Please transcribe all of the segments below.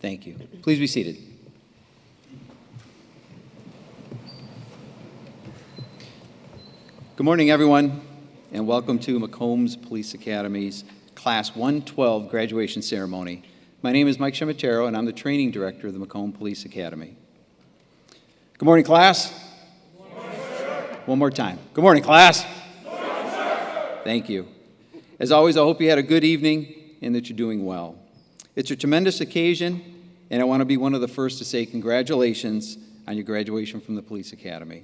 Thank you. Please be seated. Good morning, everyone, and welcome to Macomb's Police Academy's Class 112 graduation ceremony. My name is Mike Shematero, and I'm the training director of the Macomb Police Academy. Good morning, class. Good morning, sir. One more time. Good morning, class. Good morning, sir. Thank you. As always, I hope you had a good evening and that you're doing well. It's a tremendous occasion, and I want to be one of the first to say congratulations on your graduation from the Police Academy.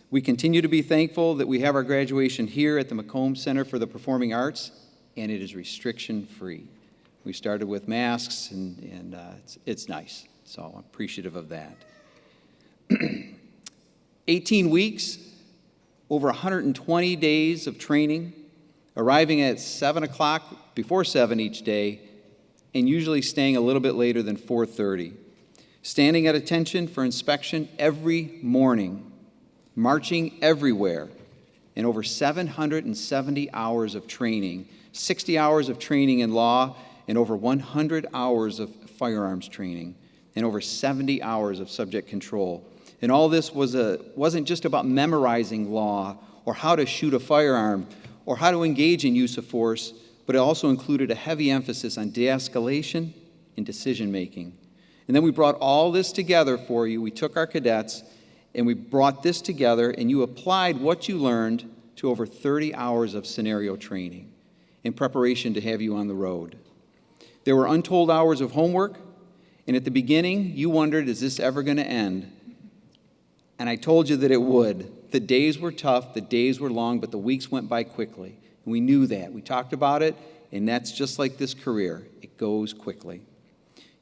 We continue to be thankful that we have our graduation here at the Macomb Center for the Performing Arts, and it is restriction-free. We started with masks, and it's nice, so I'm appreciative of that. 18 weeks, over 120 days of training, arriving at 7 o'clock, before 7 each day, and usually staying a little bit later than 4:30. Standing at attention for inspection every morning, marching everywhere, and over 770 hours of training, 60 hours of training in law, and over 100 hours of firearms training, and over 70 hours of subject control. And all this wasn't just about memorizing law or how to shoot a firearm or how to engage in use of force, but it also included a heavy emphasis on de-escalation and decision-making. And then we brought all this together for you. We took our cadets and we brought this together, and you applied what you learned to over 30 hours of scenario training in preparation to have you on the road. There were untold hours of homework, and at the beginning, you wondered, is this ever going to end? And I told you that it would. The days were tough, the days were long, but the weeks went by quickly. And we knew that. We talked about it, and that's just like this career. It goes quickly.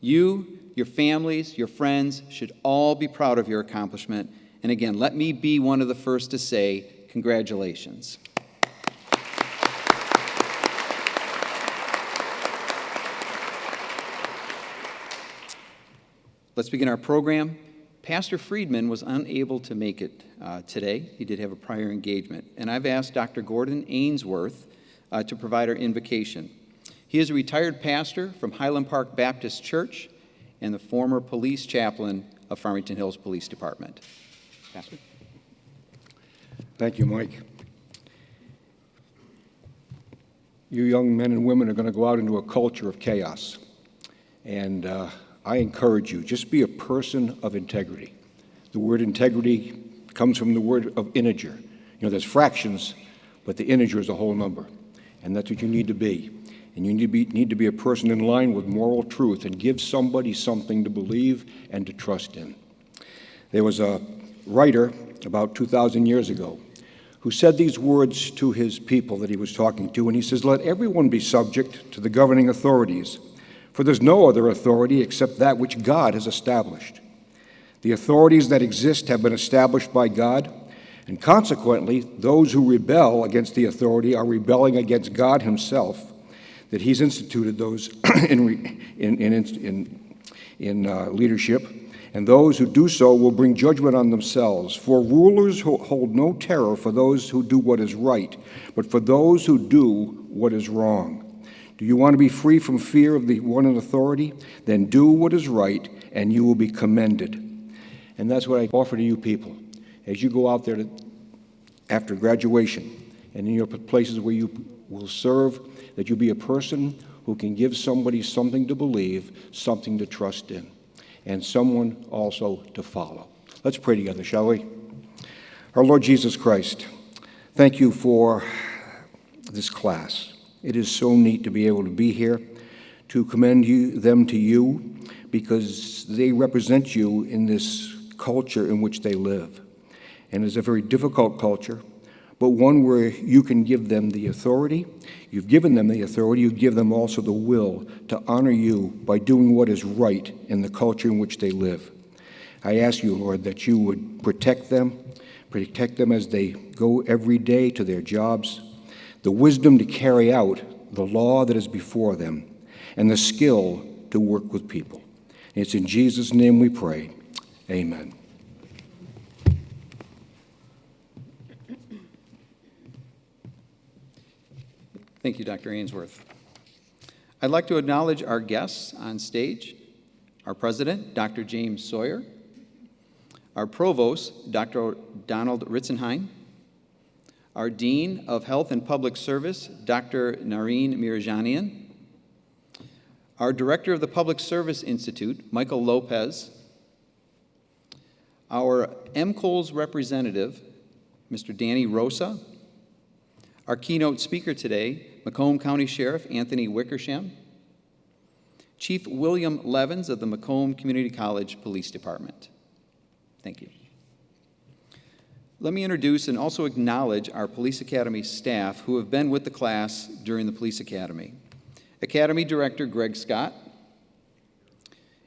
You, your families, your friends should all be proud of your accomplishment. And again, let me be one of the first to say, congratulations. Let's begin our program. Pastor Friedman was unable to make it today. He did have a prior engagement. And I've asked Dr. Gordon Ainsworth to provide our invocation. He is a retired pastor from Highland Park Baptist Church and the former police chaplain of Farmington Hills Police Department. Pastor? Thank you, Mike. You young men and women are going to go out into a culture of chaos. And I encourage you, just be a person of integrity. The word integrity comes from the word of integer. You know, there's fractions, but the integer is a whole number. And that's what you need to be. And you need to be a person in line with moral truth and give somebody something to believe and to trust in. There was a writer about 2,000 years ago who said these words to his people that he was talking to, and he says, "Let everyone be subject to the governing authorities, for there's no other authority except that which God has established. The authorities that exist have been established by God, and consequently, those who rebel against the authority are rebelling against God himself, that he's instituted those in leadership, and those who do so will bring judgment on themselves. For rulers hold no terror for those who do what is right, but for those who do what is wrong. Do you want to be free from fear of the one in authority? Then do what is right, and you will be commended." And that's what I offer to you people. As you go out there after graduation and in your places where you will serve, that you be a person who can give somebody something to believe, something to trust in, and someone also to follow. Let's pray together, shall we? Our Lord Jesus Christ, thank you for this class. It is so neat to be able to be here, to commend them to you, because they represent you in this culture in which they live. And it's a very difficult culture, but one where you can give them the authority. You've given them the authority. You give them also the will to honor you by doing what is right in the culture in which they live. I ask you, Lord, that you would protect them as they go every day to their jobs, the wisdom to carry out the law that is before them, and the skill to work with people. It's in Jesus' name we pray. Amen. Thank you, Dr. Ainsworth. I'd like to acknowledge our guests on stage. our president, Dr. James Sawyer, our provost, Dr. Donald Ritzenheim, our Dean of Health and Public Service, Dr. Nareen Mirjanian, our Director of the Public Service Institute, Michael Lopez, our MCOLS representative, Mr. Danny Rosa, our keynote speaker today, Macomb County Sheriff Anthony Wickersham, Chief William Levins of the Macomb Community College Police Department. Thank you. Let me introduce and also acknowledge our Police Academy staff who have been with the class during the Police Academy. Academy Director Greg Scott,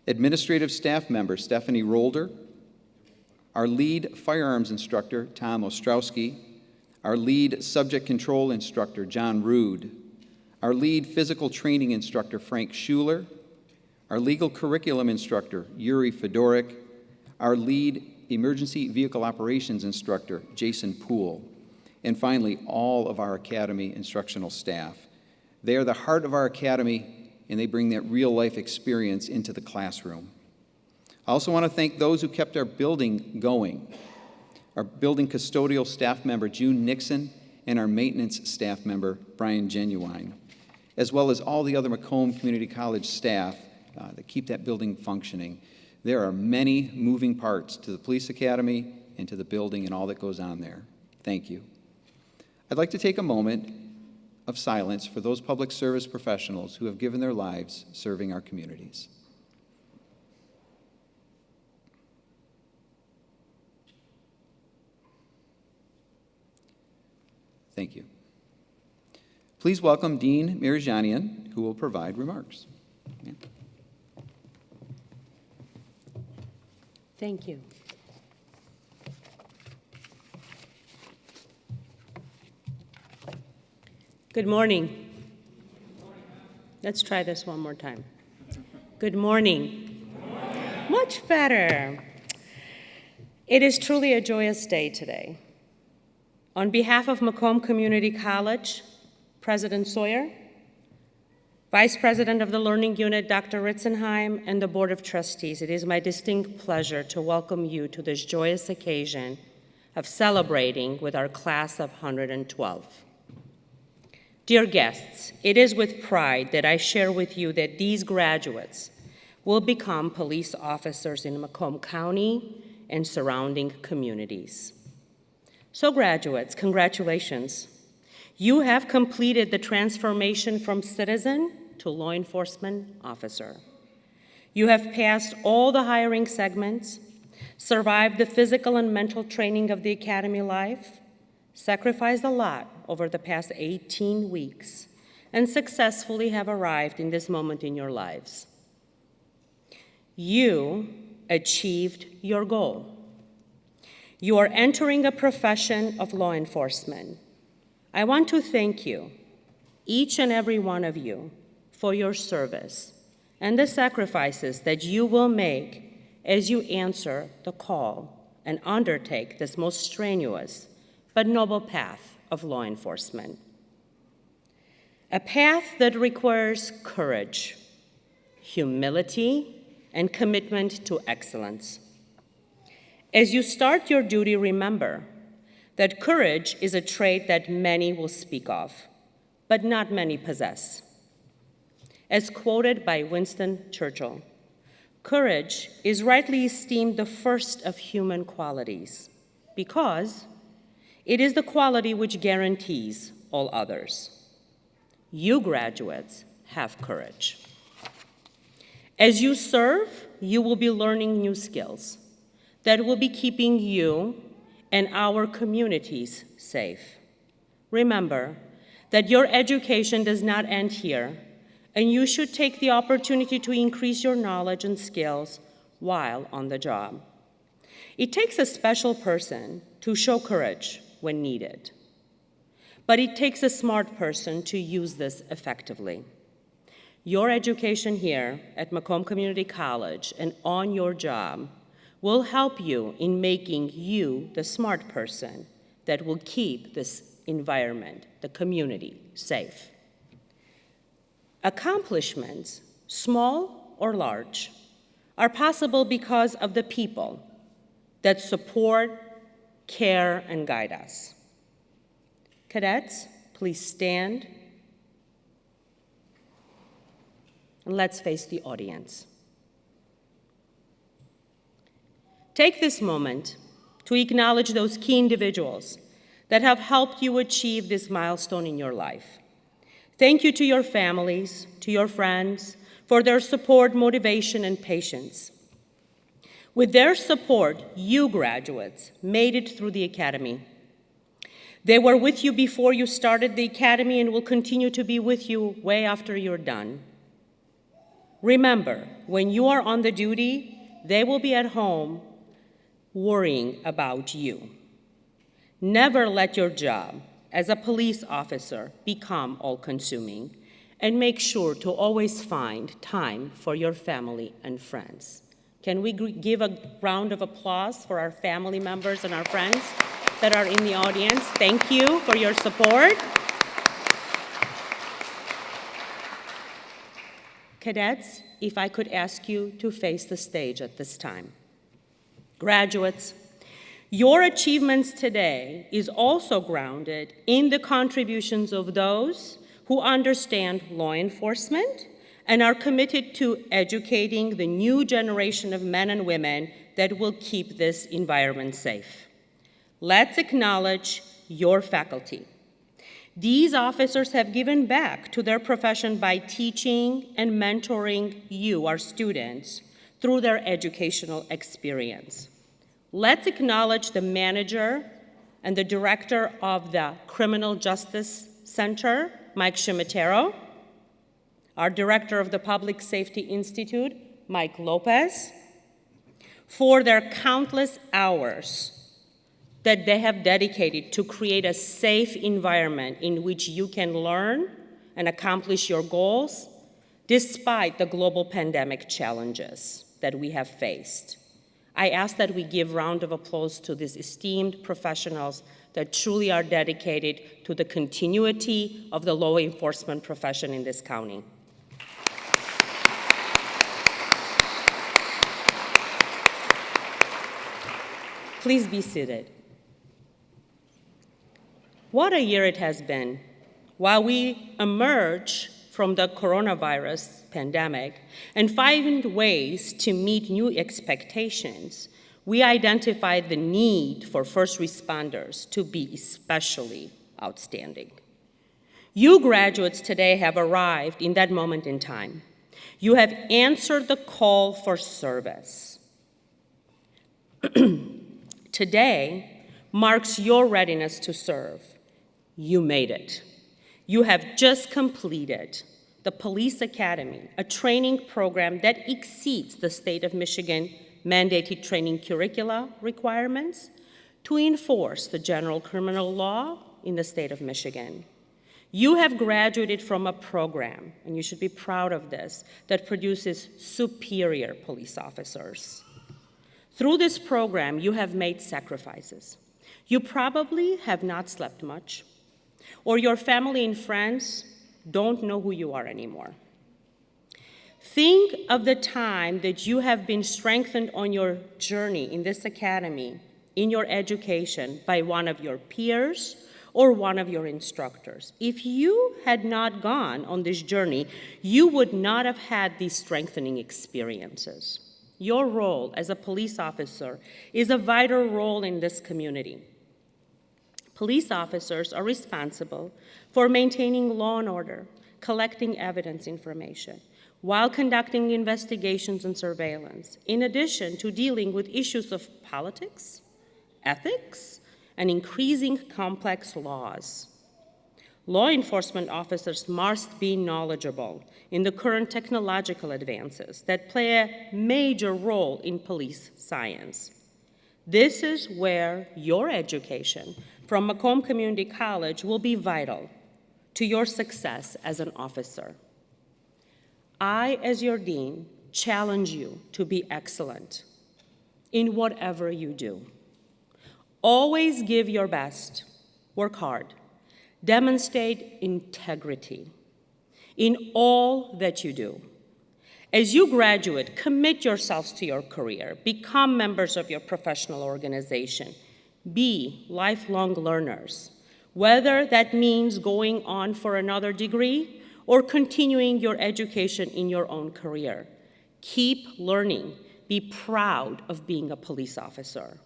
Administrative Staff Member Stephanie Rolder, our lead firearms instructor Tom Ostrowski, our lead subject control instructor John Rude, our lead physical training instructor Frank Schuler, our legal curriculum instructor Yuri Fedorik, our lead emergency vehicle operations instructor Jason Poole, and finally all of our Academy instructional staff. They are the heart of our Academy, and they bring that real-life experience into the classroom. I also want to thank those who kept our building going, our building custodial staff member June Nixon and our maintenance staff member Brian Genuine, as well as all the other Macomb Community College staff that keep that building functioning. There are many moving parts to the Police Academy and to the building and all that goes on there. Thank you. I'd like to take a moment of silence for those public service professionals who have given their lives serving our communities. Thank you. Please welcome Dean Mirjanian, who will provide remarks. Yeah. Thank you. Good morning. Let's try this one more time. Good morning. Good morning. Much better. It is truly a joyous day today. On behalf of Macomb Community College, President Sawyer, Vice President of the Learning Unit, Dr. Ritzenheim, and the Board of Trustees, it is my distinct pleasure to welcome you to this joyous occasion of celebrating with our class of 112. Dear guests, it is with pride that I share with you that these graduates will become police officers in Macomb County and surrounding communities. So graduates, congratulations. You have completed the transformation from citizen to law enforcement officer. You have passed all the hiring segments, survived the physical and mental training of the academy life, sacrificed a lot over the past 18 weeks, and successfully have arrived in this moment in your lives. You achieved your goal. You are entering a profession of law enforcement. I want to thank you, each and every one of you, for your service and the sacrifices that you will make as you answer the call and undertake this most strenuous but noble path of law enforcement. A path that requires courage, humility, and commitment to excellence. As you start your duty, remember that courage is a trait that many will speak of, but not many possess. As quoted by Winston Churchill, courage is rightly esteemed the first of human qualities because it is the quality which guarantees all others. You graduates have courage. As you serve, you will be learning new skills that will be keeping you and our communities safe. Remember that your education does not end here, and you should take the opportunity to increase your knowledge and skills while on the job. It takes a special person to show courage when needed, but it takes a smart person to use this effectively. Your education here at Macomb Community College and on your job will help you in making you the smart person that will keep this environment, the community, safe. Accomplishments, small or large, are possible because of the people that support, care, and guide us. Cadets, please stand. And let's face the audience. Take this moment to acknowledge those key individuals that have helped you achieve this milestone in your life. Thank you to your families, to your friends, for their support, motivation, and patience. With their support, you graduates made it through the academy. They were with you before you started the academy and will continue to be with you way after you're done. Remember, when you are on the duty, they will be at home worrying about you. Never let your job as a police officer become all-consuming, and make sure to always find time for your family and friends. Can we give a round of applause for our family members and our friends that are in the audience? Thank you for your support. Cadets, if I could ask you to face the stage at this time. Graduates, your achievements today is also grounded in the contributions of those who understand law enforcement and are committed to educating the new generation of men and women that will keep this environment safe. Let's acknowledge your faculty. These officers have given back to their profession by teaching and mentoring you, our students, through their educational experience. Let's acknowledge the manager and the director of the Criminal Justice Center, Mike Shimatero, our director of the Public Safety Institute, Mike Lopez, for their countless hours that they have dedicated to create a safe environment in which you can learn and accomplish your goals despite the global pandemic challenges that we have faced. I ask that we give a round of applause to these esteemed professionals that truly are dedicated to the continuity of the law enforcement profession in this county. Please be seated. What a year it has been. While we emerge from the coronavirus pandemic and find ways to meet new expectations, we identified the need for first responders to be especially outstanding. You graduates today have arrived in that moment in time. You have answered the call for service. Today marks your readiness to serve. You made it. You have just completed the Police Academy, a training program that exceeds the state of Michigan mandated training curricula requirements to enforce the general criminal law in the state of Michigan. You have graduated from a program, and you should be proud of this, that produces superior police officers. Through this program, you have made sacrifices. You probably have not slept much, or your family and friends don't know who you are anymore. Think of the time that you have been strengthened on your journey in this academy, in your education, by one of your peers or one of your instructors. If you had not gone on this journey, you would not have had these strengthening experiences. Your role as a police officer is a vital role in this community. Police officers are responsible for maintaining law and order, collecting evidence information, while conducting investigations and surveillance, in addition to dealing with issues of politics, ethics, and increasing complex laws. Law enforcement officers must be knowledgeable in the current technological advances that play a major role in police science. This is where your education from Macomb Community College will be vital to your success as an officer. I, as your dean, challenge you to be excellent in whatever you do. Always give your best, work hard, demonstrate integrity in all that you do. As you graduate, commit yourselves to your career. Become members of your professional organization. Be lifelong learners, whether that means going on for another degree or continuing your education in your own career. Keep learning. Be proud of being a police officer.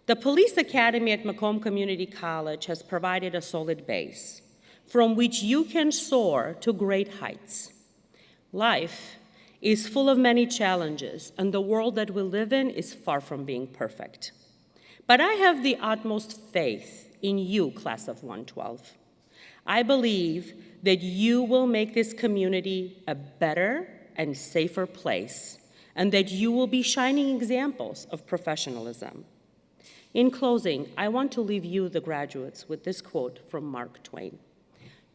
The Police Academy at Macomb Community College has provided a solid base from which you can soar to great heights. Life is full of many challenges, and the world that we live in is far from being perfect. But I have the utmost faith in you, class of 112. I believe that you will make this community a better and safer place, and that you will be shining examples of professionalism. In closing, I want to leave you, the graduates, with this quote from Mark Twain.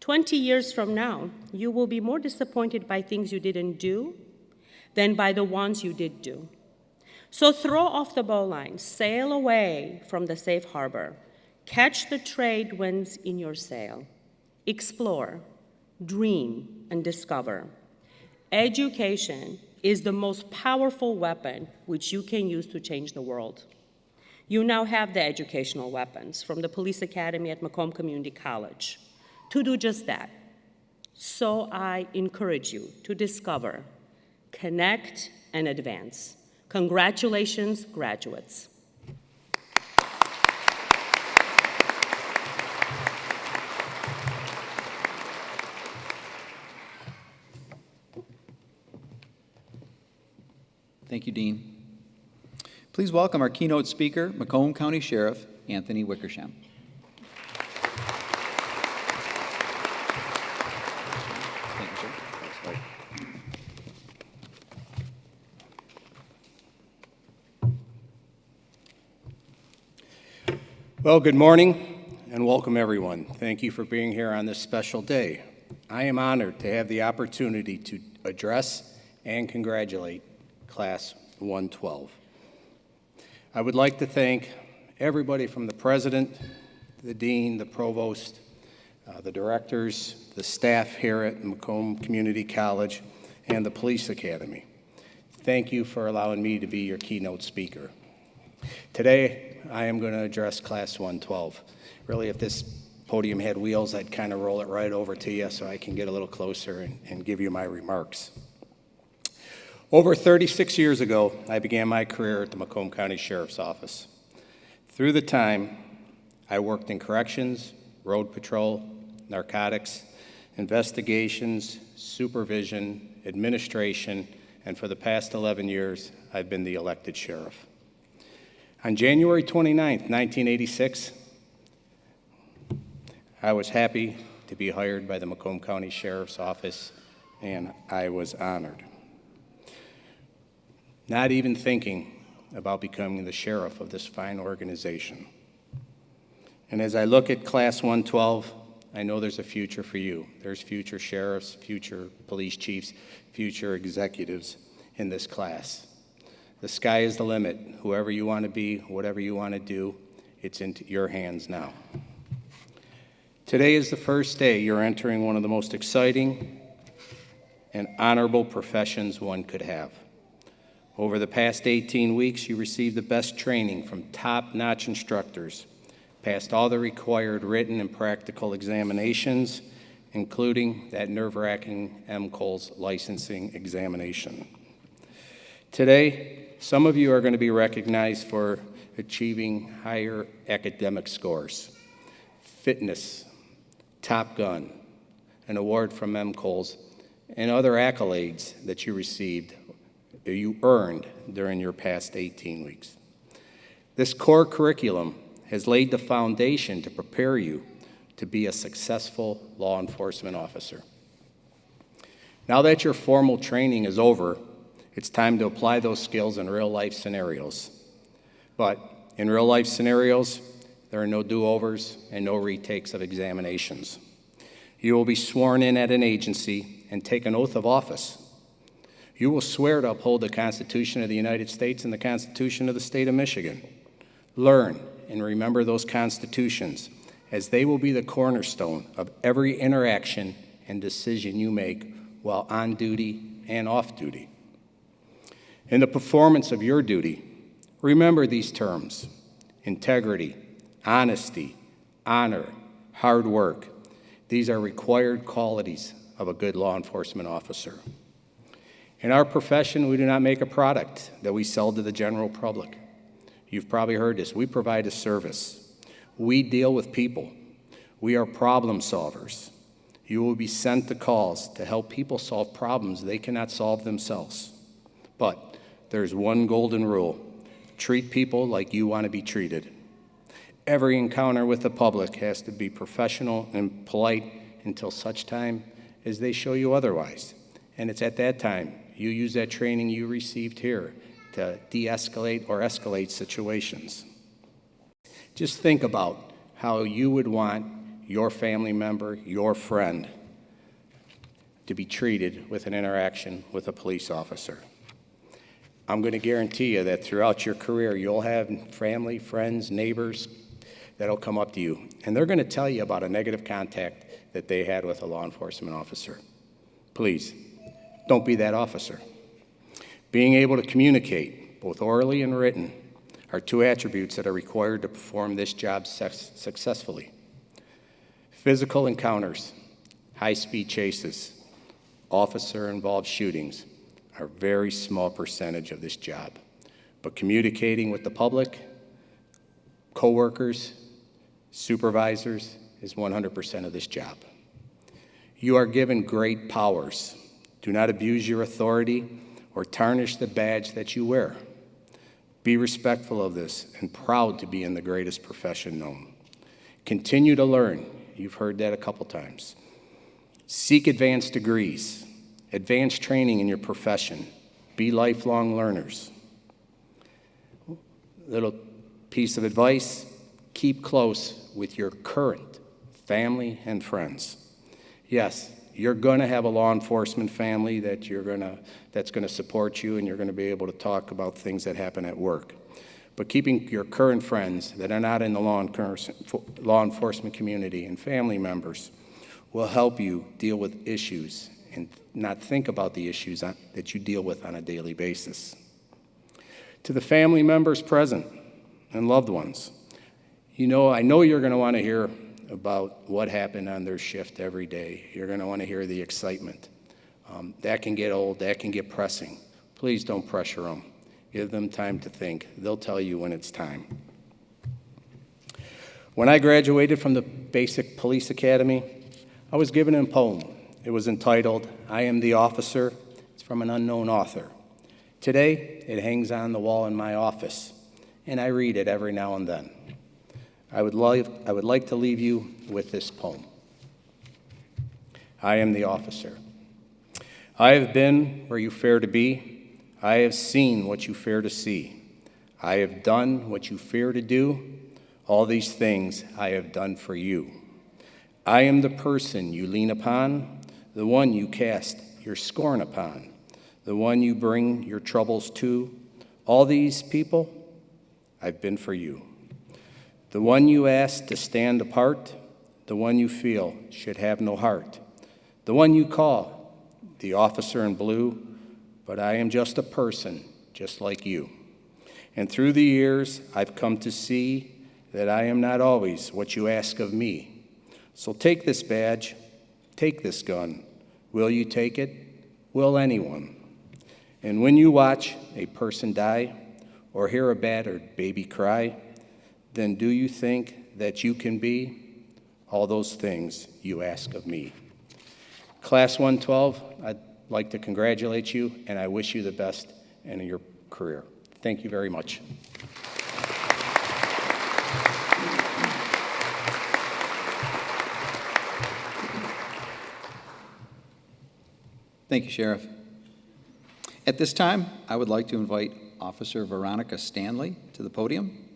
20 years from now, you will be more disappointed by things you didn't do than by the ones you did do. So throw off the bowline, sail away from the safe harbor, catch the trade winds in your sail, explore, dream, and discover. Education is the most powerful weapon which you can use to change the world. You now have the educational weapons from the Police Academy at Macomb Community College to do just that. So I encourage you to discover, connect, and advance. Congratulations, graduates. Thank you, Dean. Please welcome our keynote speaker, Macomb County Sheriff Anthony Wickersham. Thank you, sir. Well, good morning and welcome everyone. Thank you for being here on this special day. I am honored to have the opportunity to address and congratulate Class 112. I would like to thank everybody from the president, the dean, the provost, the directors, the staff here at Macomb Community College, and the Police Academy. Thank you for allowing me to be your keynote speaker. Today, I am going to address Class 112. Really, if this podium had wheels, I'd kind of roll it right over to you so I can get a little closer and give you my remarks. Over 36 years ago, I began my career at the Macomb County Sheriff's Office. Through the time, I worked in corrections, road patrol, narcotics, investigations, supervision, administration, and for the past 11 years, I've been the elected sheriff. On January 29th, 1986, I was happy to be hired by the Macomb County Sheriff's Office, and I was honored. Not even thinking about becoming the sheriff of this fine organization. And as I look at Class 112, I know there's a future for you. There's future sheriffs, future police chiefs, future executives in this class. The sky is the limit. Whoever you want to be, whatever you want to do, it's into your hands now. Today is the first day you're entering one of the most exciting and honorable professions one could have. Over the past 18 weeks, you received the best training from top-notch instructors, passed all the required written and practical examinations, including that nerve-wracking MCOLS licensing examination. Today, some of you are going to be recognized for achieving higher academic scores, fitness, Top Gun, an award from MCOLS, and other accolades that you received that you earned during your past 18 weeks. This core curriculum has laid the foundation to prepare you to be a successful law enforcement officer. Now that your formal training is over, it's time to apply those skills in real-life scenarios. But in real-life scenarios, there are no do-overs and no retakes of examinations. You will be sworn in at an agency and take an oath of office. You will swear to uphold the Constitution of the United States and the Constitution of the State of Michigan. Learn and remember those constitutions, as they will be the cornerstone of every interaction and decision you make while on duty and off duty. In the performance of your duty, remember these terms: integrity, honesty, honor, hard work. These are required qualities of a good law enforcement officer. In our profession, we do not make a product that we sell to the general public. You've probably heard this. We provide a service. We deal with people. We are problem solvers. You will be sent to calls to help people solve problems they cannot solve themselves. But there's one golden rule: treat people like you want to be treated. Every encounter with the public has to be professional and polite until such time as they show you otherwise. And it's at that time you use that training you received here to de-escalate or escalate situations. Just think about how you would want your family member, your friend, to be treated with an interaction with a police officer. I'm going to guarantee you that throughout your career, you'll have family, friends, neighbors that'll come up to you, and they're going to tell you about a negative contact that they had with a law enforcement officer. Please, don't be that officer. Being able to communicate, both orally and written, are two attributes that are required to perform this job successfully. Physical encounters, high-speed chases, officer-involved shootings are a very small percentage of this job. But communicating with the public, coworkers, supervisors is 100% of this job. You are given great powers. Do not abuse your authority or tarnish the badge that you wear. Be respectful of this and proud to be in the greatest profession known. Continue to learn. You've heard that a couple times. Seek advanced degrees, advanced training in your profession. Be lifelong learners. Little piece of advice: keep close with your current family and friends. Yes, you're going to have a law enforcement family that's going to support you, and you're going to be able to talk about things that happen at work. But keeping your current friends that are not in the law enforcement community and family members will help you deal with issues and not think about the issues that you deal with on a daily basis. To the family members present and loved ones, I know you're going to want to hear about what happened on their shift every day. You're going to want to hear the excitement. That can get old, that can get pressing. Please don't pressure them. Give them time to think. They'll tell you when it's time. When I graduated from the Basic Police Academy, I was given a poem. It was entitled, "I Am the Officer." It's from an unknown author. Today, it hangs on the wall in my office, and I read it every now and then. I would like to leave you with this poem. I am the officer. I have been where you fear to be. I have seen what you fear to see. I have done what you fear to do. All these things I have done for you. I am the person you lean upon, the one you cast your scorn upon, the one you bring your troubles to. All these people, I've been for you. The one you ask to stand apart, the one you feel should have no heart, the one you call the officer in blue, but I am just a person, just like you. And through the years, I've come to see that I am not always what you ask of me. So take this badge, take this gun. Will you take it? Will anyone? And when you watch a person die or hear a battered baby cry, then do you think that you can be all those things you ask of me? Class 112, I'd like to congratulate you, and I wish you the best in your career. Thank you very much. Thank you, Sheriff. At this time, I would like to invite Officer Veronica Stanley to the podium.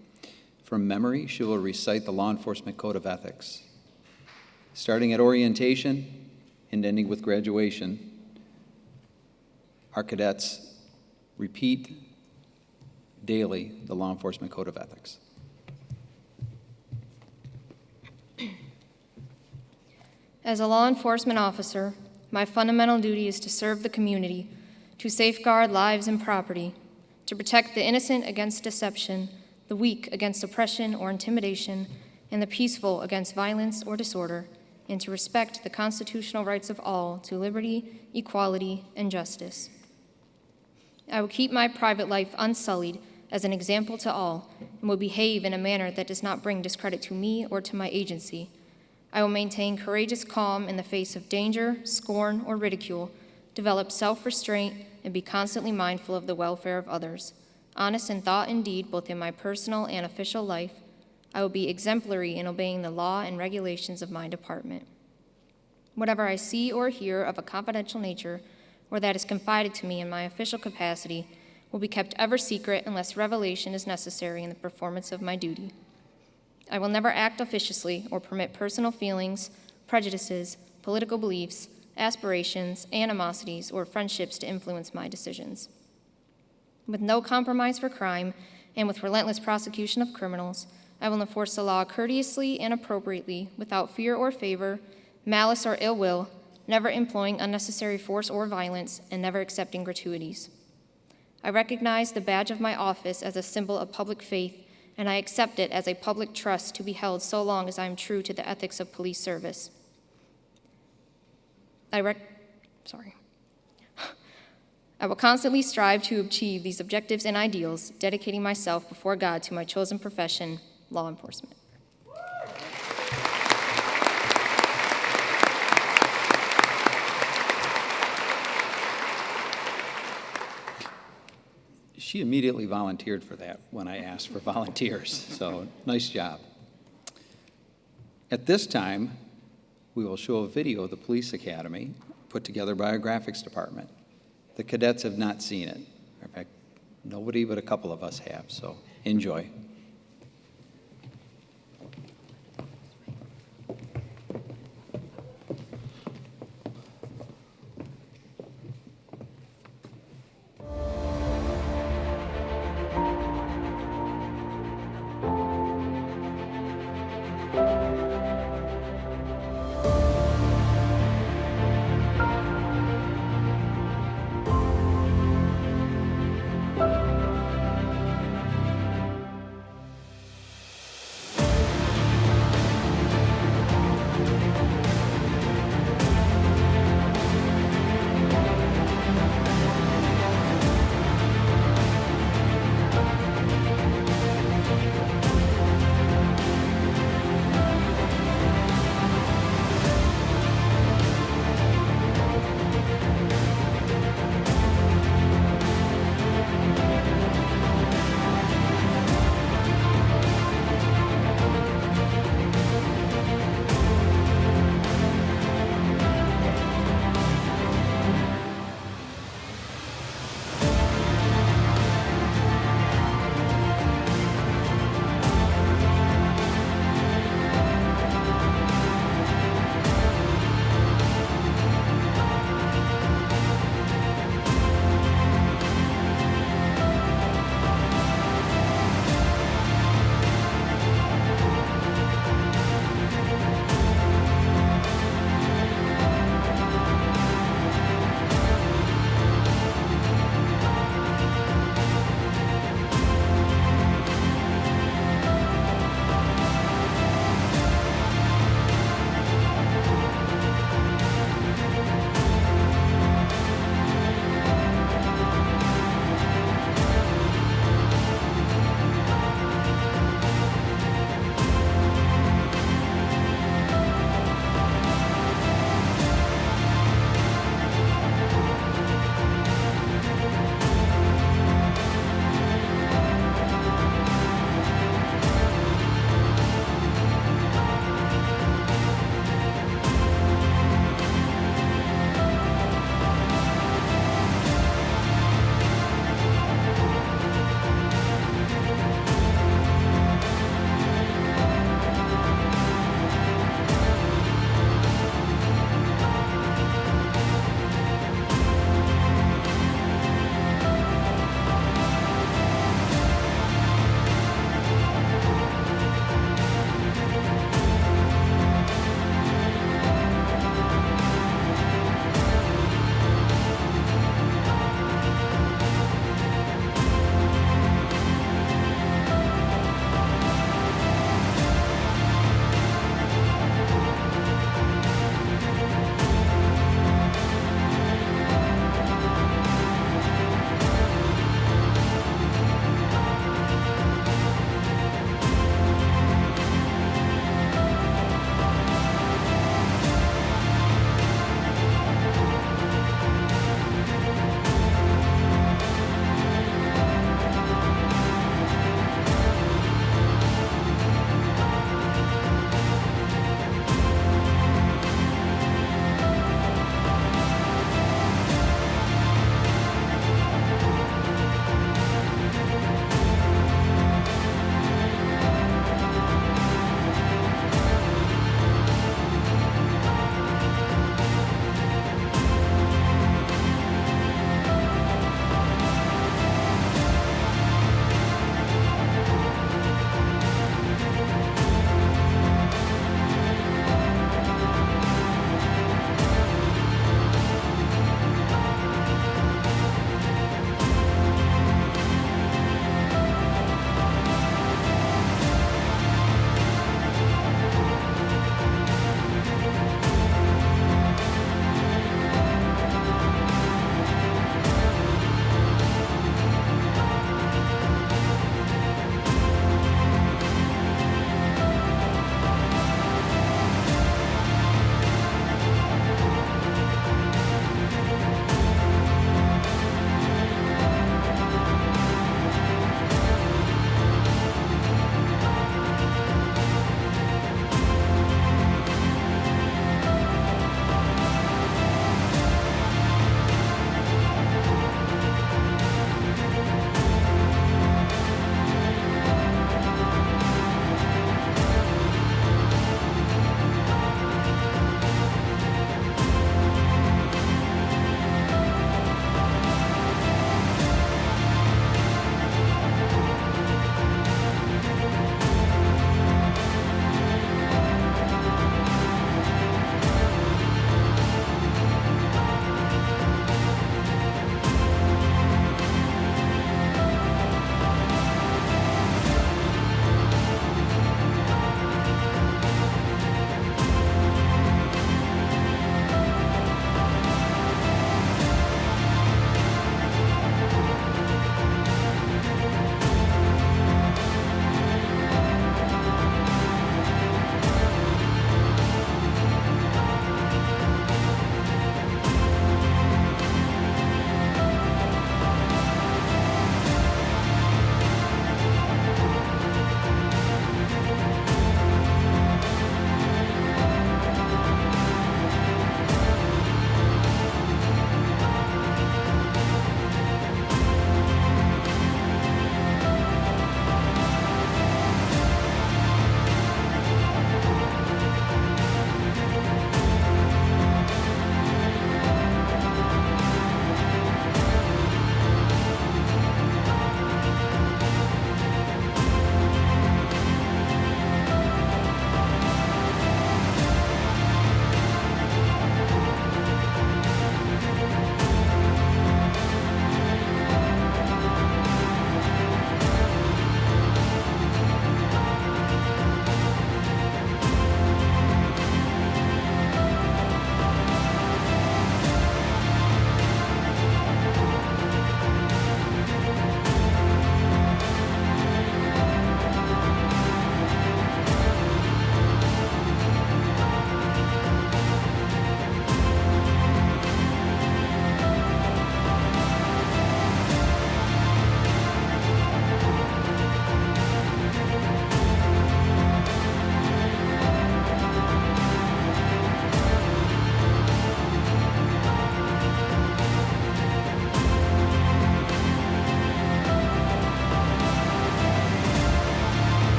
From memory, she will recite the Law Enforcement Code of Ethics. Starting at orientation and ending with graduation, our cadets repeat daily the Law Enforcement Code of Ethics. As a law enforcement officer, my fundamental duty is to serve the community, to safeguard lives and property, to protect the innocent against deception, the weak against oppression or intimidation, and the peaceful against violence or disorder, and to respect the constitutional rights of all to liberty, equality, and justice. I will keep my private life unsullied as an example to all, and will behave in a manner that does not bring discredit to me or to my agency. I will maintain courageous calm in the face of danger, scorn, or ridicule, develop self-restraint, and be constantly mindful of the welfare of others. Honest in thought and deed, both in my personal and official life, I will be exemplary in obeying the law and regulations of my department. Whatever I see or hear of a confidential nature, or that is confided to me in my official capacity, will be kept ever secret unless revelation is necessary in the performance of my duty. I will never act officiously or permit personal feelings, prejudices, political beliefs, aspirations, animosities, or friendships to influence my decisions. With no compromise for crime and with relentless prosecution of criminals, I will enforce the law courteously and appropriately, without fear or favor, malice or ill will, never employing unnecessary force or violence, and never accepting gratuities. I recognize the badge of my office as a symbol of public faith, and I accept it as a public trust to be held so long as I am true to the ethics of police service. I will constantly strive to achieve these objectives and ideals, dedicating myself before God to my chosen profession, law enforcement. She immediately volunteered for that when I asked for volunteers, so nice job. At this time, we will show a video of the Police Academy put together by our graphics department. The cadets have not seen it. In fact, nobody but a couple of us have, so enjoy.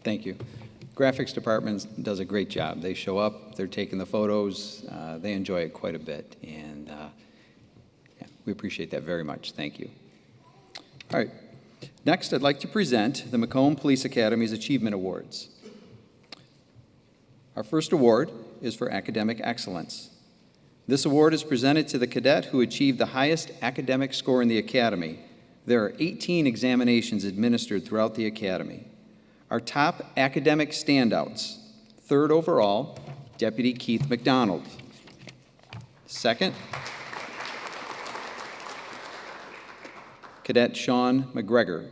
Thank you. Graphics department does a great job. They show up, they're taking the photos, they enjoy it quite a bit, and yeah, we appreciate that very much. Thank you. All right. Next, I'd like to present the Macomb Police Academy's Achievement Awards. Our first award is for academic excellence. This award is presented to the cadet who achieved the highest academic score in the academy. There are 18 examinations administered throughout the academy. Our top academic standouts: third overall, Deputy Keith McDonald. Second, Cadet Sean McGregor.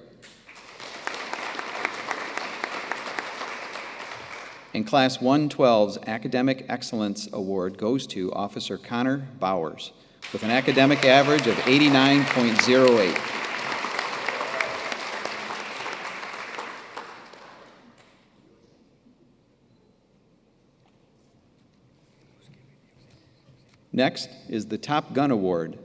And Class 112's Academic Excellence Award goes to Officer Connor Bowers with an academic average of 89.08. Next is the Top Gun Award.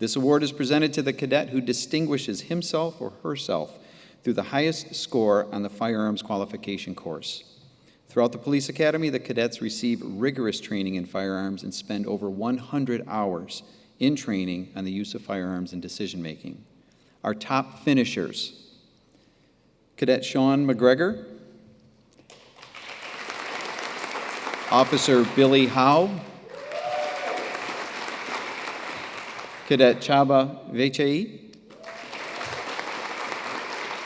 This award is presented to the cadet who distinguishes himself or herself through the highest score on the firearms qualification course. Throughout the police academy, the cadets receive rigorous training in firearms and spend over 100 hours in training on the use of firearms and decision-making. Our top finishers: Cadet Sean McGregor, Officer Billy Howe, Cadet Chaba Vechai,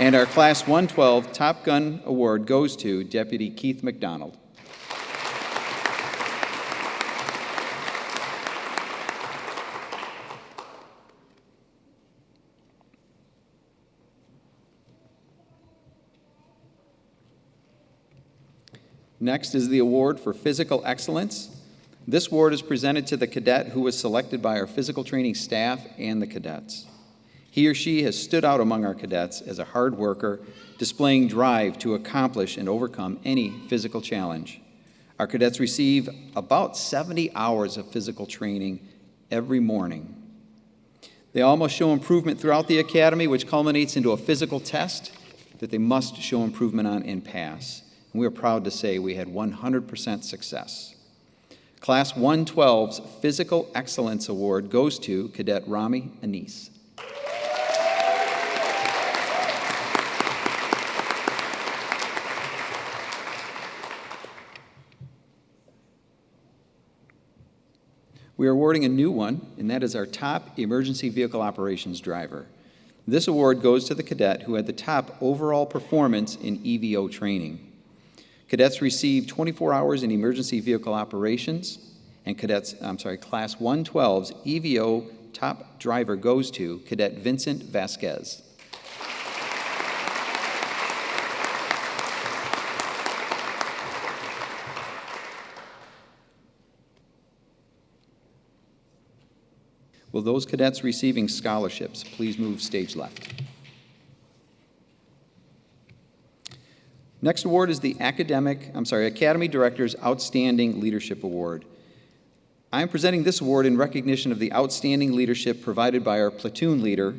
and our Class 112 Top Gun Award goes to Deputy Keith McDonald. Next is the award for physical excellence. This award is presented to the cadet who was selected by our physical training staff and the cadets. He or she has stood out among our cadets as a hard worker, displaying drive to accomplish and overcome any physical challenge. Our cadets receive about 70 hours of physical training every morning. They all must show improvement throughout the academy, which culminates into a physical test that they must show improvement on and pass. And we are proud to say we had 100% success. Class 112's Physical Excellence Award goes to Cadet Rami Anise. We are awarding a new one, and that is our top emergency vehicle operations driver. This award goes to the cadet who had the top overall performance in EVO training. Cadets receive 24 hours in emergency vehicle operations, and Class 112's EVO top driver goes to Cadet Vincent Vasquez. Will those cadets receiving scholarships please move stage left? Next award is the Academy Director's Outstanding Leadership Award. I am presenting this award in recognition of the outstanding leadership provided by our platoon leader,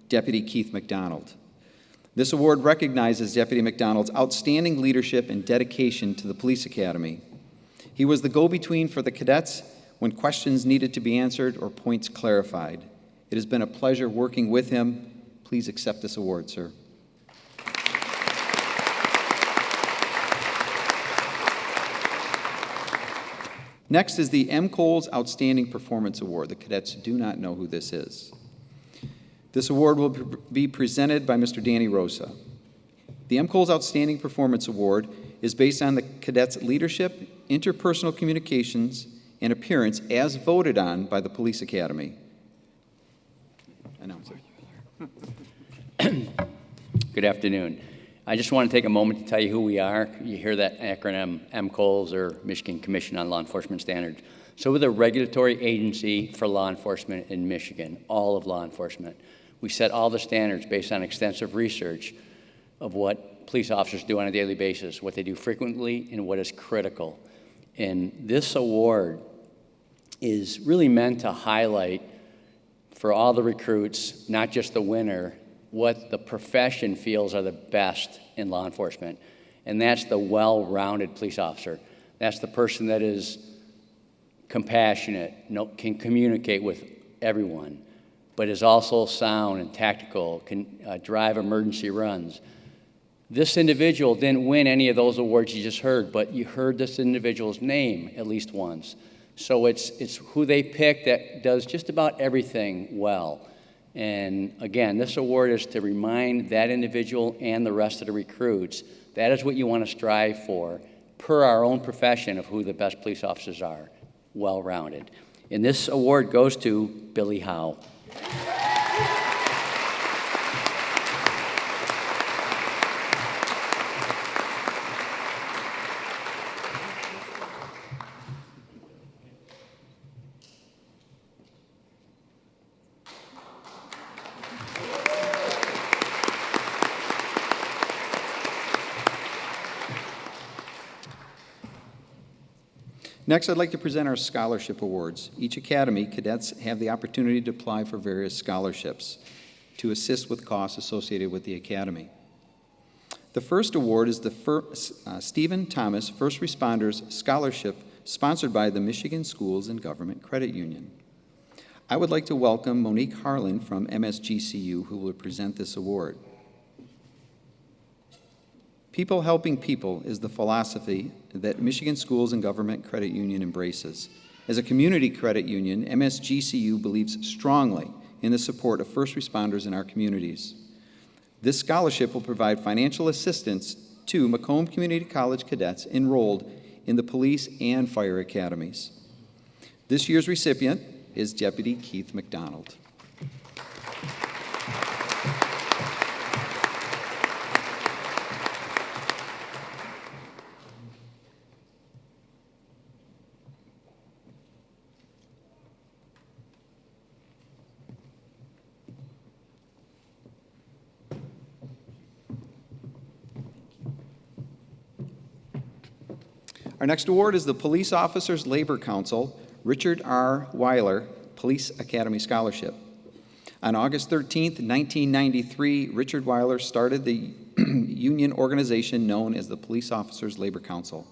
Deputy Keith McDonald. This award recognizes Deputy McDonald's outstanding leadership and dedication to the police academy. He was the go-between for the cadets when questions needed to be answered or points clarified. It has been a pleasure working with him. Please accept this award, sir. Next is the M. Coles Outstanding Performance Award. The cadets do not know who this is. This award will be presented by Mr. Danny Rosa. The M. Coles Outstanding Performance Award is based on the cadets' leadership, interpersonal communications, and appearance as voted on by the Police Academy. Announcer. Good afternoon. I just want to take a moment to tell you who we are. You hear that acronym, MCOLS, or Michigan Commission on Law Enforcement Standards. So we're the regulatory agency for law enforcement in Michigan, all of law enforcement. We set all the standards based on extensive research of what police officers do on a daily basis, what they do frequently, and what is critical. And this award is really meant to highlight for all the recruits, not just the winner, what the profession feels are the best in law enforcement. and that's the well-rounded police officer. That's the person that is compassionate, can communicate with everyone, but is also sound and tactical, can drive emergency runs. This individual didn't win any of those awards you just heard, but you heard this individual's name at least once. So it's who they pick that does just about everything well. And again, this award is to remind that individual and the rest of the recruits that is what you want to strive for, per our own profession of who the best police officers are, well-rounded. And this award goes to Billy Howe. Next, I'd like to present our scholarship awards. Each academy, cadets have the opportunity to apply for various scholarships to assist with costs associated with the academy. The first award is the Stephen Thomas First Responders Scholarship, sponsored by the Michigan Schools and Government Credit Union. I would like to welcome Monique Harlan from MSGCU, who will present this award. People helping people is the philosophy that Michigan Schools and Government Credit Union embraces. As a community credit union, MSGCU believes strongly in the support of first responders in our communities. This scholarship will provide financial assistance to Macomb Community College cadets enrolled in the police and fire academies. This year's recipient is Deputy Keith McDonald. Our next award is the Police Officers Labor Council Richard R. Weiler Police Academy Scholarship. On August 13th, 1993, Richard Weiler started the union organization known as the Police Officers Labor Council.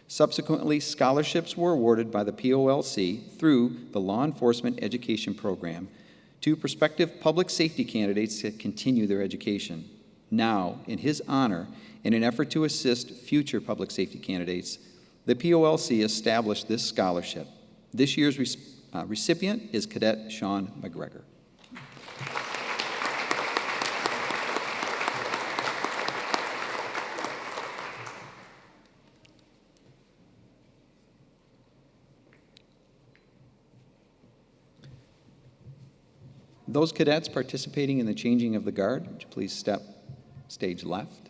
Subsequently, scholarships were awarded by the POLC through the Law Enforcement Education Program to prospective public safety candidates to continue their education. Now, in his honor, in an effort to assist future public safety candidates, the POLC established this scholarship. This year's recipient is Cadet Sean McGregor. Those cadets participating in the changing of the guard, would you please step stage left?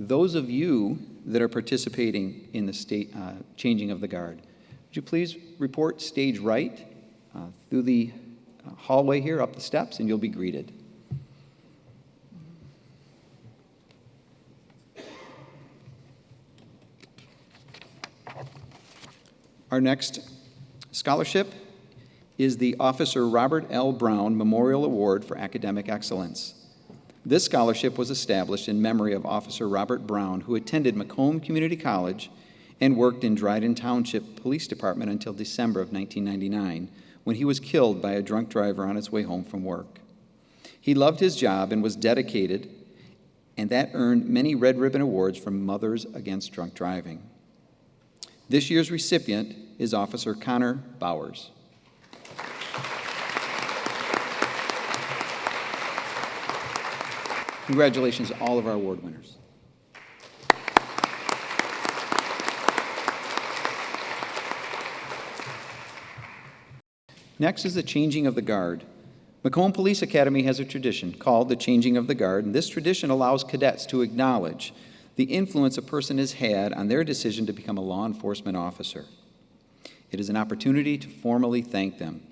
Those of you that are participating in the changing of the guard, would you please report stage right through the hallway here, up the steps, and you'll be greeted. Our next scholarship is the Officer Robert L. Brown Memorial Award for Academic Excellence. This scholarship was established in memory of Officer Robert Brown, who attended Macomb Community College and worked in Dryden Township Police Department until December of 1999, when he was killed by a drunk driver on his way home from work. He loved his job and was dedicated, and that earned many Red Ribbon Awards from Mothers Against Drunk Driving. This year's recipient is Officer Connor Bowers. Congratulations to all of our award winners. Next is the changing of the guard. Macomb Police Academy has a tradition called the changing of the guard, and this tradition allows cadets to acknowledge the influence a person has had on their decision to become a law enforcement officer. It is an opportunity to formally thank them.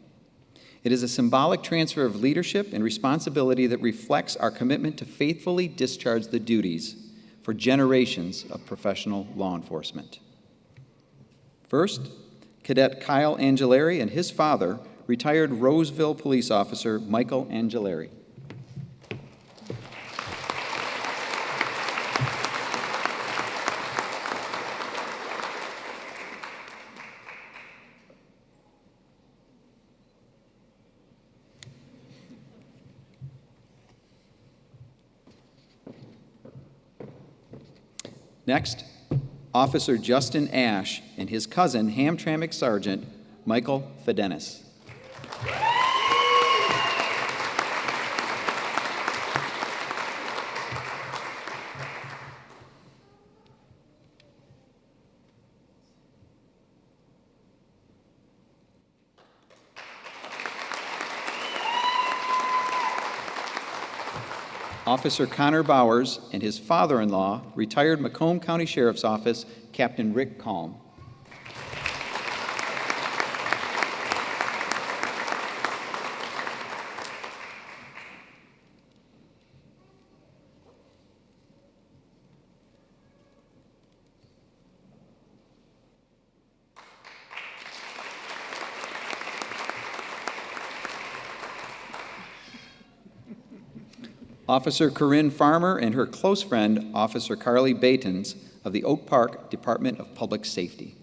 It is a symbolic transfer of leadership and responsibility that reflects our commitment to faithfully discharge the duties for generations of professional law enforcement. First, Cadet Kyle Angelari and his father, retired Roseville police officer Michael Angelari. Next, Officer Justin Ash and his cousin, Hamtramck Sergeant Michael Fidenis. Officer Connor Bowers and his father-in-law, retired Macomb County Sheriff's Office Captain Rick Calm. Officer Corinne Farmer and her close friend, Officer Carly Batons of the Oak Park Department of Public Safety.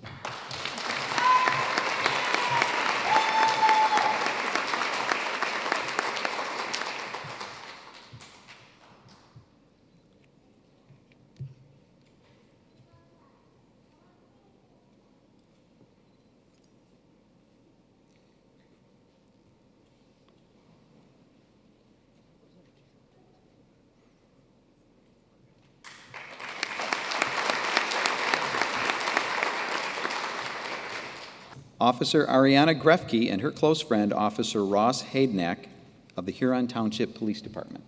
Officer Ariana Grefke and her close friend, Officer Ross Haidnack of the Huron Township Police Department.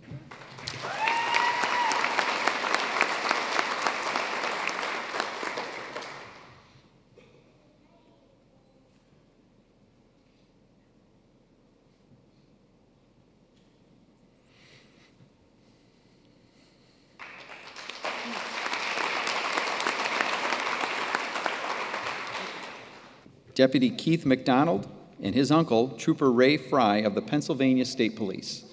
Deputy Keith McDonald and his uncle, Trooper Ray Fry of the Pennsylvania State Police.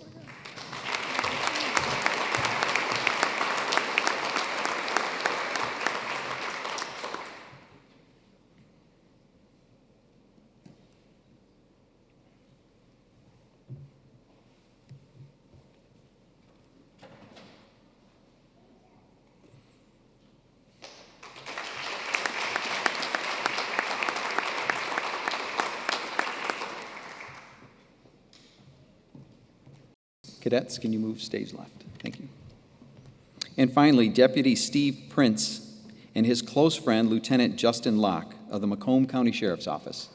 Cadets, can you move stage left? Thank you. And finally, Deputy Steve Prince and his close friend, Lieutenant Justin Locke of the Macomb County Sheriff's Office.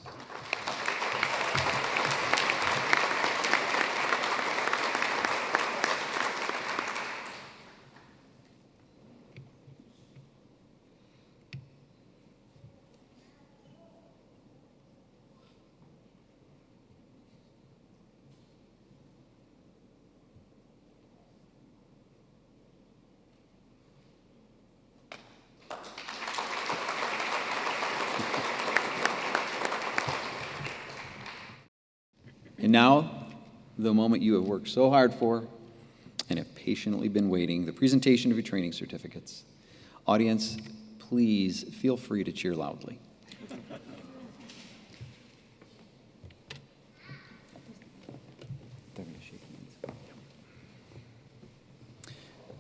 And now, the moment you have worked so hard for and have patiently been waiting, the presentation of your training certificates. Audience, please feel free to cheer loudly.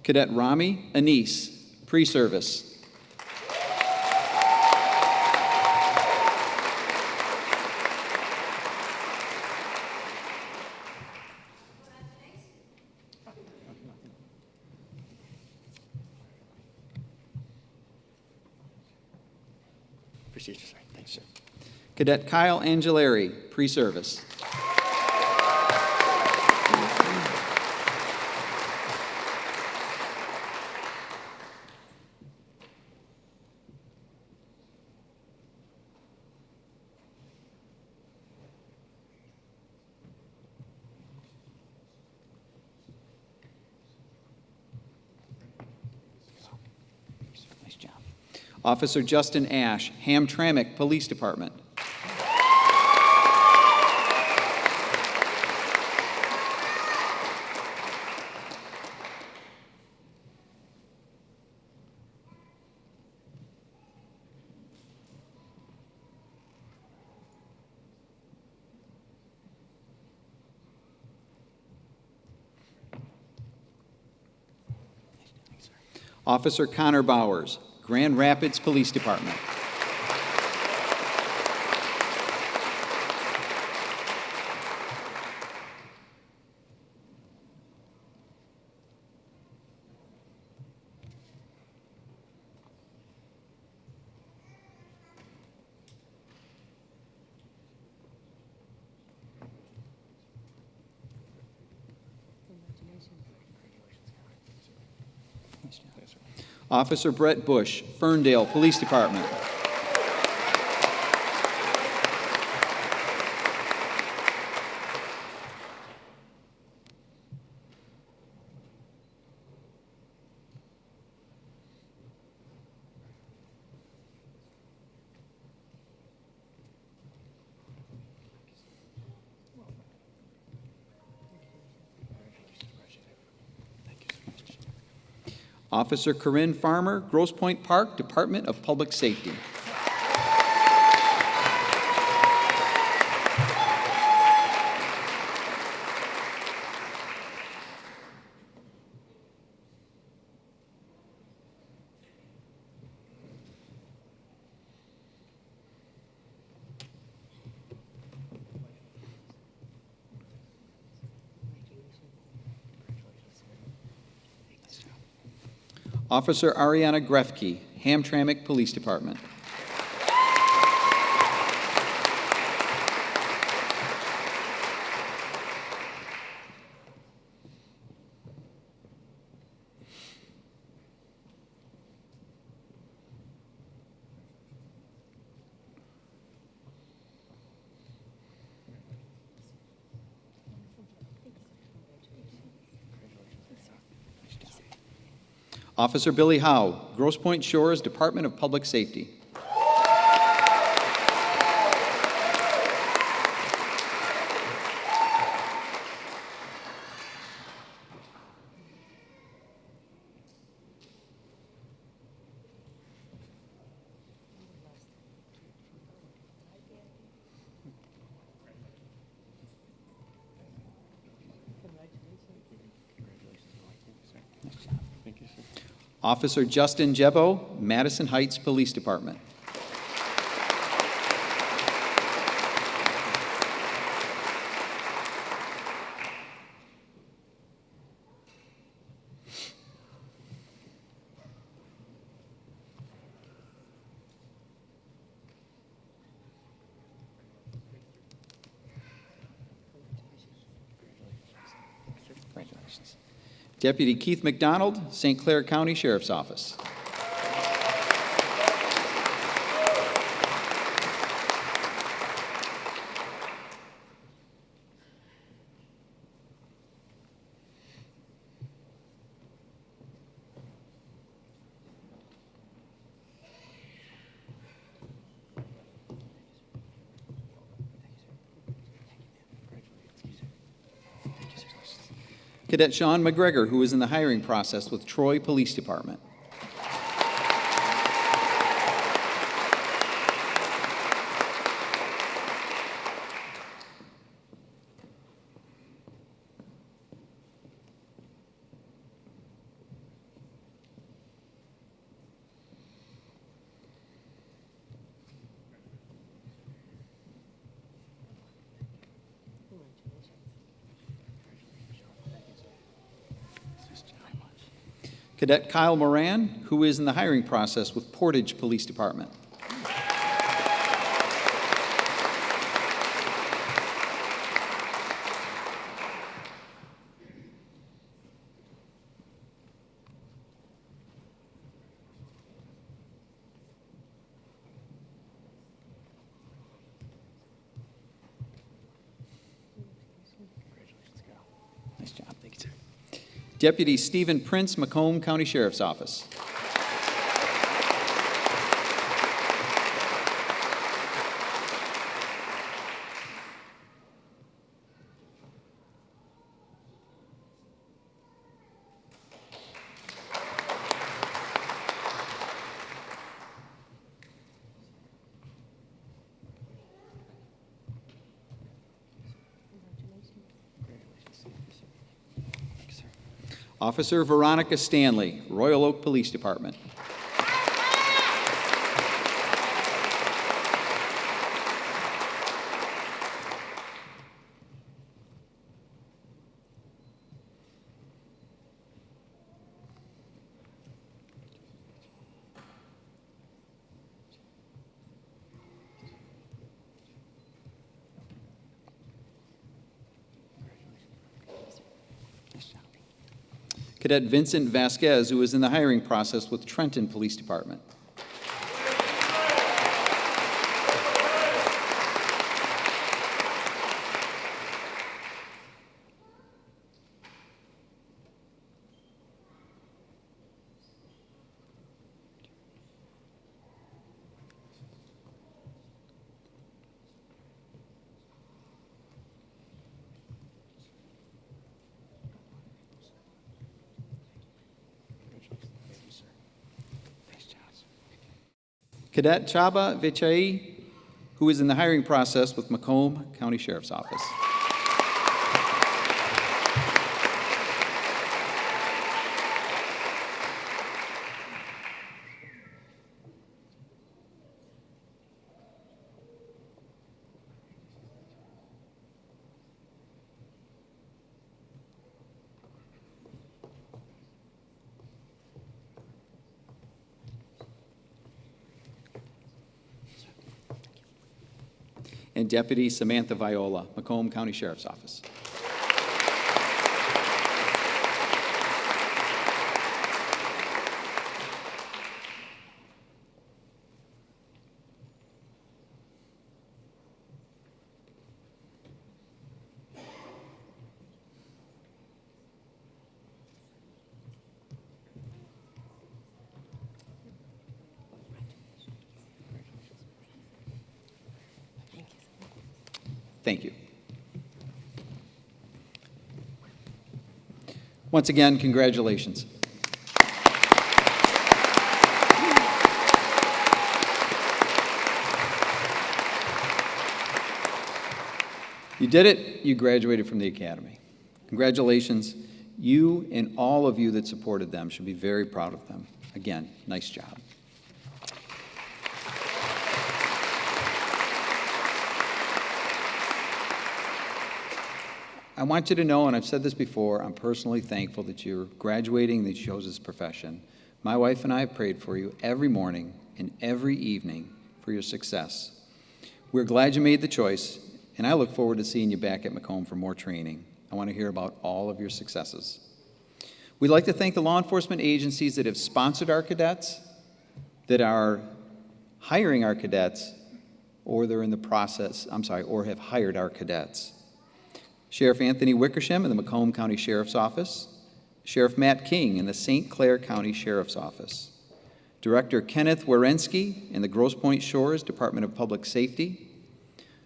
Cadet Rami Anise, pre-service. Appreciate you, sir. Thanks, sir. Cadet Kyle Angelari, pre-service. Nice job. Officer Justin Ash, Hamtramck Police Department. Officer Connor Bowers, Grand Rapids Police Department. Officer Brett Bush, Ferndale Police Department. Officer Corinne Farmer, Grosse Pointe Park, Department of Public Safety. Officer Ariana Grefke, Hamtramck Police Department. Officer Billy Howe, Grosse Pointe Shores, Department of Public Safety. Officer Justin Jebo, Madison Heights Police Department. Congratulations. Deputy Keith McDonald, St. Clair County Sheriff's Office. Cadet Sean McGregor, who is in the hiring process with Troy Police Department. Cadet Kyle Moran, who is in the hiring process with Portage Police Department. Nice job. Thank you, sir. Deputy Stephen Prince, Macomb County Sheriff's Office. Officer Veronica Stanley, Royal Oak Police Department. Cadet Vincent Vasquez, who is in the hiring process with Trenton Police Department. Cadet Chaba Vichai, who is in the hiring process with Macomb County Sheriff's Office. And Deputy Samantha Viola, Macomb County Sheriff's Office. Thank you. Once again, congratulations. You did it. You graduated from the academy. Congratulations. You and all of you that supported them should be very proud of them. Again, nice job. I want you to know, and I've said this before, I'm personally thankful that you're graduating, that you chose this profession. My wife and I have prayed for you every morning and every evening for your success. We're glad you made the choice, and I look forward to seeing you back at Macomb for more training. I want to hear about all of your successes. We'd like to thank the law enforcement agencies that have sponsored our cadets, that are hiring our cadets, or they're in the process, or have hired our cadets. Sheriff Anthony Wickersham in the Macomb County Sheriff's Office, Sheriff Matt King in the St. Clair County Sheriff's Office, Director Kenneth Wierensky in the Grosse Pointe Shores Department of Public Safety,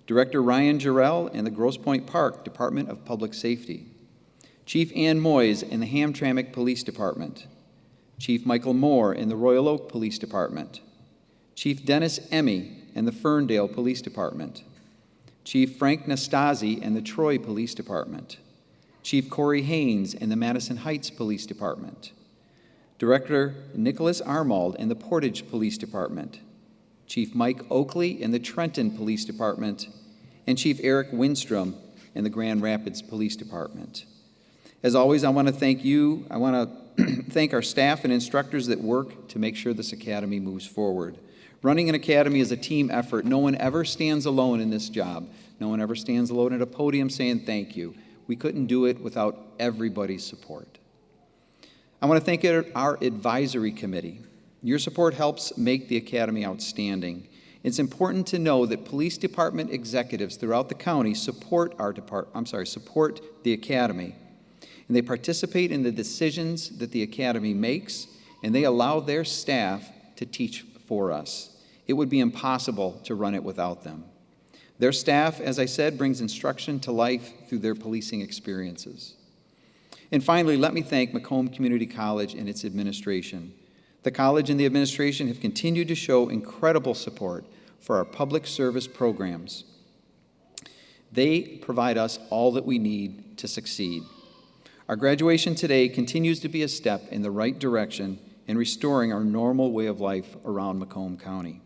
Director Ryan Jarrell in the Grosse Pointe Park Department of Public Safety, Chief Ann Moyes in the Hamtramck Police Department, Chief Michael Moore in the Royal Oak Police Department, Chief Dennis Emmy in the Ferndale Police Department, Chief Frank Nastasi in the Troy Police Department, Chief Corey Haynes in the Madison Heights Police Department, Director Nicholas Armald in the Portage Police Department, Chief Mike Oakley in the Trenton Police Department, and Chief Eric Windstrom in the Grand Rapids Police Department. As always, I want to thank you. I want to thank our staff and instructors that work to make sure this academy moves forward. Running an academy is a team effort. No one ever stands alone in this job. No one ever stands alone at a podium saying thank you. We couldn't do it without everybody's support. I want to thank our advisory committee. Your support helps make the academy outstanding. It's important to know that police department executives throughout the county support the academy. And they participate in the decisions that the academy makes, and they allow their staff to teach for us. It would be impossible to run it without them. Their staff, as I said, brings instruction to life through their policing experiences. And finally, let me thank Macomb Community College and its administration. The college and the administration have continued to show incredible support for our public service programs. They provide us all that we need to succeed. Our graduation today continues to be a step in the right direction in restoring our normal way of life around Macomb County.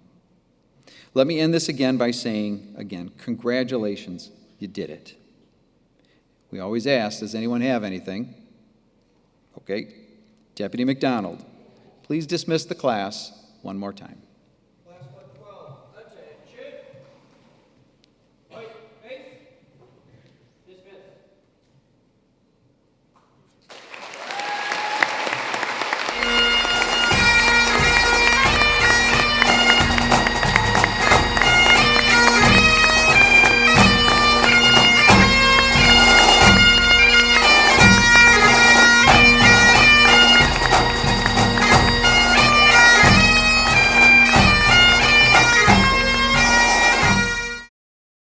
Let me end this again by saying, congratulations, you did it. We always ask, does anyone have anything? Okay, Deputy McDonald, please dismiss the class one more time.